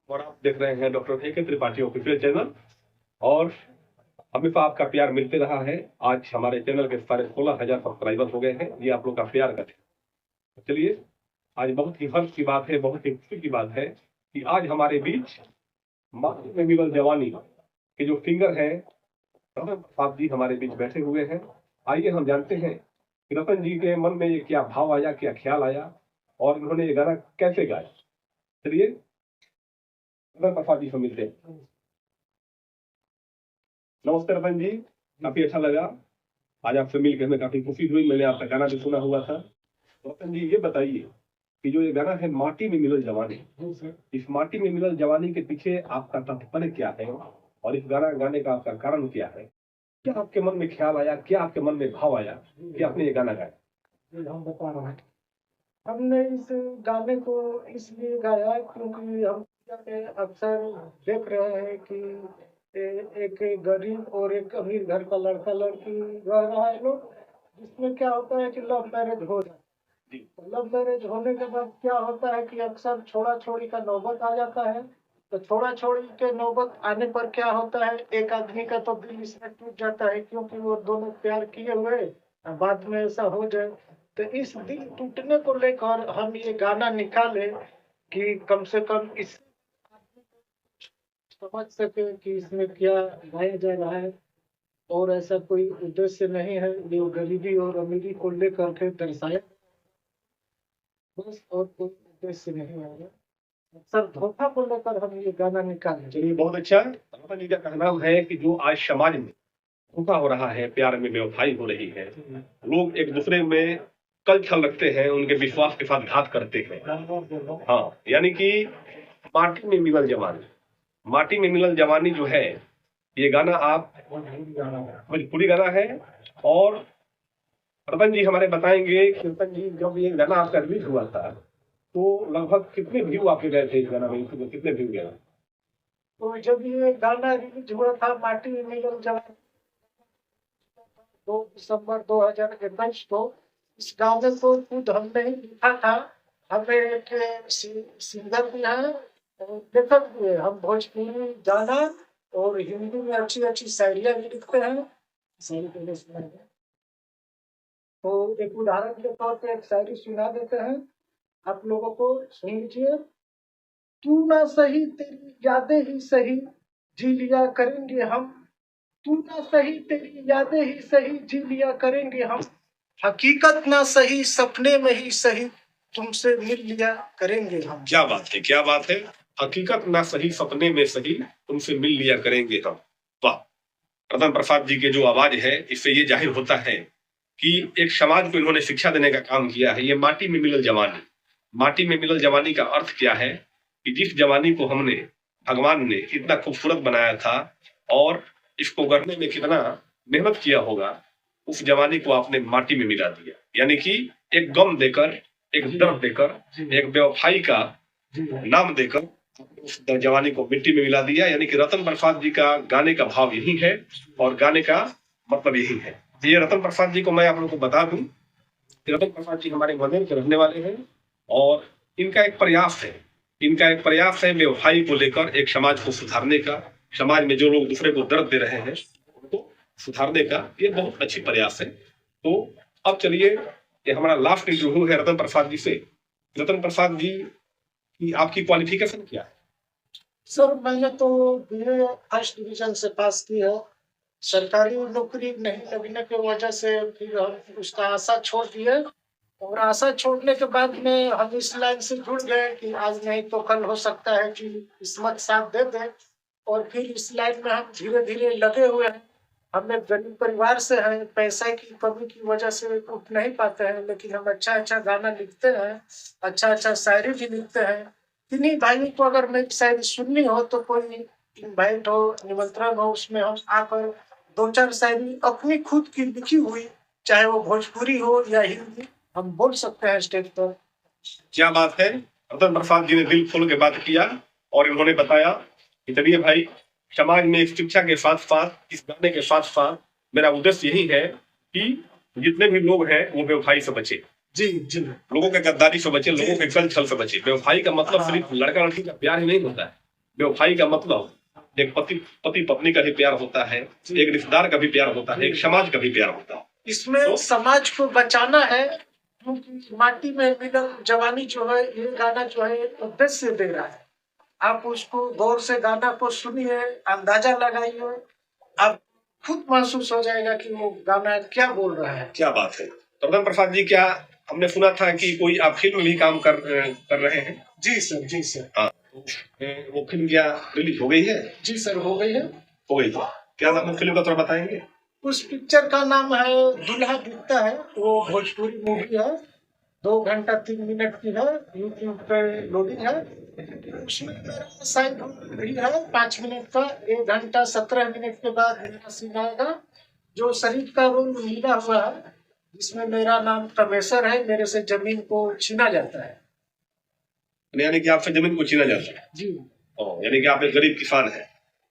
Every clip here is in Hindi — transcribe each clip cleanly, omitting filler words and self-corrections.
और आप देख रहे हैं डॉक्टर ए के त्रिपाठी ऑफिशियल चैनल। और हमेशा आपका प्यार मिलते रहा है। आज हमारे चैनल के साढ़े 16,000 सब्सक्राइबर हो गए हैं। ये आप लोग का प्यार का है। चलिए, आज बहुत ही हर्ष की बात है, बहुत ही खुशी की बात है कि आज हमारे बीच माटी में मिलल जवानी के जो सिंगर हैं रतन प्रसाद जी हमारे बीच बैठे हुए हैं। आइए हम जानते हैं कि रतन जी के मन में ये क्या भाव आया, क्या ख्याल आया और इन्होंने ये गाना कैसे गाया। चलिए रतन प्रसाद जी से मिलते हैं। नमस्ते रतन जी, काफी अच्छा लगा आज आपसे मिलकर, हमें काफी खुशी हुई। मैंने आपका गाना भी सुना हुआ था। तो रतन जी ये बताइए कि जो ये गाना है माटी में मिलल जवानी, इस माटी में मिलल जवानी के पीछे आपका तात्पर्य क्या है और इस गाना गाने का आपका कारण क्या है? क्या आपके मन में ख्याल आया, क्या आपके मन में भाव आया कि आपने ये गाना गाया? हम बता रहे हैं। हमने इस गाने को इसलिए गाया क्योंकि हम अक्सर देख रहे हैं कि एक गरीब और एक अमीर घर का लड़का लड़की रह रहा है लोग, जिसमें क्या होता है कि लव मैरिज हो जाता है। लव मैरिज होने के बाद क्या होता है कि अक्सर छोड़ा छोड़ी का नौबत आ जाता है। तो छोड़ा छोड़ी के नौबत आने पर क्या होता है, एक आदमी का तो दिल इसमें टूट जाता है क्योंकि वो दोनों प्यार किए हुए बाद में ऐसा हो जाए। तो इस दिल टूटने को लेकर हम ये गाना निकाले कि कम से कम इस समझ सके कि इसमें क्या गाया जा रहा है। और ऐसा कोई उद्देश्य नहीं है जो गरीबी और अमीरी को लेकर के दर्शाया, बस और कोई उद्देश्य नहीं है। सर धोखा को लेकर हम ये गाना निकाले। चलिए बहुत अच्छा। रतन जी का कहना है कि जो आज समाज में धोखा हो रहा है, प्यार में बेवफाई हो रही है, लोग एक दूसरे में कल छल रखते हैं, उनके विश्वास के साथ घात करते हैं। हाँ, यानी कि माटी में मिलल जवानी, माटी में मिलल जवानी जो है ये गाना आप भोजपुरी गाना है। और रतन जी हमारे बताएंगे कि रतन जी जब ये गाना आपका रिलीज हुआ था तो लगभग कितने व्यू आपके गए थे इस गाना में, कितने व्यू गए? तो जब ये गाना रिलीज हुआ था माटी में मिलल जवानी 2 दिसंबर 2021 को, इस गाने को खुद हमने ही लिखा था। हमें एक सिंगर भी है और लेखक भी है। हम भोजपुरी गाना और हिंदी में अच्छी अच्छी शायरियाँ भी लिखते हैं। शायरी पहले सुनाएंगे। तो एक उदाहरण के तौर पे एक शायरी सुना देते हैं, आप लोगों को सुन लीजिए। तू ना सही तेरी यादें ही सही जी लिया करेंगे हम, तू ना सही तेरी यादें ही सही जी लिया करेंगे हम, हकीकत ना सही सपने में ही सही तुमसे मिल लिया करेंगे हम। क्या बात है, क्या बात है। हकीकत ना सही सपने में सही तुमसे मिल लिया करेंगे हम। वाह, रतन प्रसाद जी के जो आवाज है इससे ये जाहिर होता है कि एक समाज को इन्होंने शिक्षा देने का काम किया है। ये माटी में मिलल जवानी, माटी में मिलल जवानी का अर्थ क्या है कि जिस जवानी को हमने भगवान ने इतना खूबसूरत बनाया था और इसको करने में कितना मेहनत किया होगा, उस जवानी को आपने माटी में मिला दिया। यानी कि एक गम देकर, एक दर्द देकर, एक बेवफाई का नाम देकर उस जवानी को मिट्टी में मिला दिया। यानी कि रतन प्रसाद जी का गाने का भाव यही है और गाने का मतलब यही है। ये रतन प्रसाद जी को मैं आप लोगों को बता दूं कि रतन प्रसाद जी हमारे मधेर के रहने वाले हैं और इनका एक प्रयास है, इनका एक प्रयास है बेवफाई को लेकर एक समाज को सुधारने का। समाज में जो लोग दूसरे को दर्द दे रहे हैं उनको सुधारने का ये बहुत अच्छी प्रयास है। तो अब चलिए, ये हमारा लास्ट इंटरव्यू है रतन प्रसाद जी से। रतन प्रसाद जी की आपकी क्वालिफिकेशन क्या है? सर मैंने तो बीए फर्स्ट डिवीजन से पास की है। सरकारी नौकरी नहीं लगने की वजह से फिर हम उसका आशा छोड़ दिए और आशा छोड़ने के बाद में हम इस लाइन से जुड़ गए कि आज नहीं तो कल हो सकता है कि किस्मत साथ दे दे। और फिर इस लाइन में हम धीरे धीरे लगे हुए हैं। हम एक गरीब परिवार से हैं, पैसे की कमी की वजह से उठ नहीं पाते हैं, लेकिन हम अच्छा अच्छा गाना लिखते हैं, अच्छा अच्छा शायरी भी लिखते हैं। किन्हीं भाइयों को अगर मेरी शायरी सुननी हो तो कोई इनवाइट हो, निमंत्रण हो, उसमें हम आकर 2-4 शायरी अपनी खुद की लिखी हुई, चाहे वो भोजपुरी हो या हिंदी, हम बोल सकते हैं स्टेज पर। क्या बात है, रतन प्रसाद जी ने दिल खोल के बात किया और इन्होंने बताया कि चलिए भाई, समाज में इस शिक्षा के साथ साथ, इस गाने के साथ साथ मेरा उद्देश्य यही है कि जितने भी लोग हैं वो बेवफाई से बचे। जी जी, लोगों के गद्दारी से बचे, लोगों के कल छल से बचे। बेवफाई का मतलब सिर्फ लड़का लड़की का प्यार ही नहीं होता है। बेवफाई का मतलब एक पति पत्नी का भी प्यार होता है, एक रिश्तेदार का भी प्यार होता है, एक समाज का भी प्यार होता है। इसमें तो समाज को बचाना है, क्योंकि माटी में मिलल जवानी जो है, ये गाना जो है एक उद्देश्य दे रहा है। आप उसको गौर से गाना को सुनिए, अंदाजा लगाइए, आप खुद महसूस हो जाएगा कि वो गाना क्या बोल रहा है। क्या बात है। तो रतन प्रसाद जी, क्या हमने सुना था कि कोई आप फिल्म में भी काम कर रहे हैं? जी सर, जी सर। हाँ, वो फिल्म क्या रिलीज हो गई है? जी सर, हो गई है। हो गई तो क्या नाम है फिल्म का, थोड़ा बताएंगे? उस पिक्चर का नाम है दूल्हा दिखता है। वो भोजपुरी मूवी है, 2 घंटा 3 मिनट की है, यूट्यूब पे लोडिंग है। उसमें मेरा साइड भी है 5 मिनट का, 1 घंटा 17 मिनट के बाद मेरा सीन आएगा, जो शरीफ का रोल मिला हुआ है, जिसमें मेरा नाम कमेसर है, मेरे से जमीन को छीना जाता है। यानी कि आपसे जमीन को छीना जाता है? जी। यानी कि आप एक गरीब किसान है।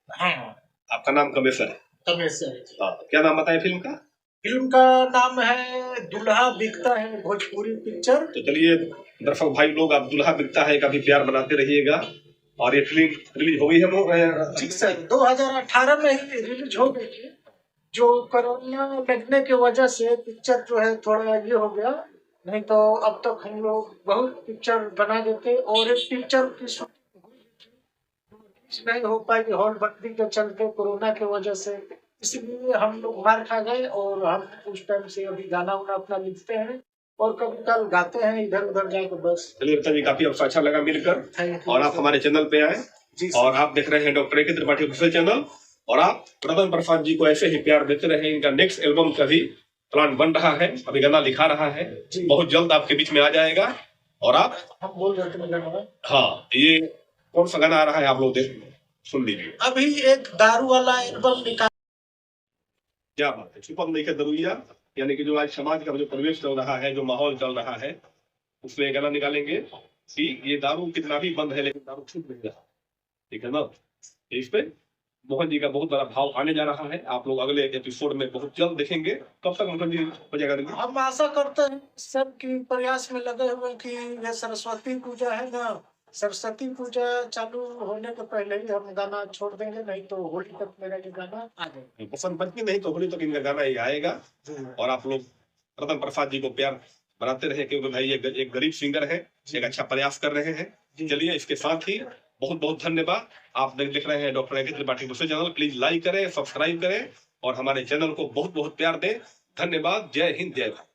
हाँ, आपका नाम कमेसर है? कमेसर है। हाँ, क्या नाम बताए फिल्म का? फिल्म का नाम है दूल्हा बिकता है, भोजपुरी पिक्चर। तो चलिए दर्शक भाई लोग, आप दूल्हा बिकता है का भी प्यार बनाते रहिएगा। और ये फिल्म रिलीज हो गई है? जी सर, 2018 में ही रिलीज हो गई थी। जो कोरोना लगने की वजह से पिक्चर जो है थोड़ा ये हो गया, नहीं तो अब तक हम लोग बहुत पिक्चर बना देते। और एक पिक्चर की शूटिंग नहीं हो पाई हॉल बंदी के चलते कोरोना की वजह से, इसलिए हम लोग मार खा गए। और हम उस टाइम से अभी गाना वाना अपना लिखते हैं और कभी कल गाते हैं इधर उधर जाकर बस। चलिए रतन जी, काफी अच्छा लगा मिलकर। Thank you. और आप हमारे चैनल पे आए जी और आप देख रहे हैं doctor A K. Tripathi official channel. और आप रतन प्रसाद जी को ऐसे ही प्यार देते रहे। इनका नेक्स्ट एल्बम का भी प्लान बन रहा है, अभी गाना लिखा रहा है, बहुत जल्द आपके बीच में आ जाएगा। और आप हम बोल रहे थे, हाँ, ये कौन सा गाना आ रहा है आप लोग सुन लीजिए। अभी एक दारू वाला एल्बम निकाल। क्या बात है। छुपन नहीं दरुइया, यानी कि जो आज समाज का जो परिवेश चल रहा है, जो माहौल चल रहा है, उसमें गाना निकालेंगे कि ये दारू कितना भी बंद है लेकिन दारू छूट नहीं रहा, ठीक है ना। इस पे मोहन जी का बहुत बड़ा भाव आने जा रहा है, आप लोग अगले एपिसोड में बहुत जल्द देखेंगे। कब तक मोहन जी हो जाएगा? हम आशा करते हैं सब की प्रयास में लगे हुए कि ये सरस्वती पूजा है ना, सरस्वती पूजा चालू होने के पहले ही हम गाना छोड़ देंगे, नहीं तो होली तक मेरा ये गाना आ जाएगा। बसंत पंचमी नहीं तो होली तक इनका गाना ही आएगा। और आप लोग रतन प्रसाद जी को प्यार बनाते रहे, क्योंकि भाई ये एक गरीब सिंगर है, एक अच्छा प्रयास कर रहे हैं। चलिए, इसके साथ ही बहुत बहुत धन्यवाद। आप देख रहे हैं doctor A K. Tripathi official channel. Please like करें, सब्सक्राइब करें और हमारे चैनल को बहुत बहुत प्यार दें। धन्यवाद। जय हिंद, जय भारत।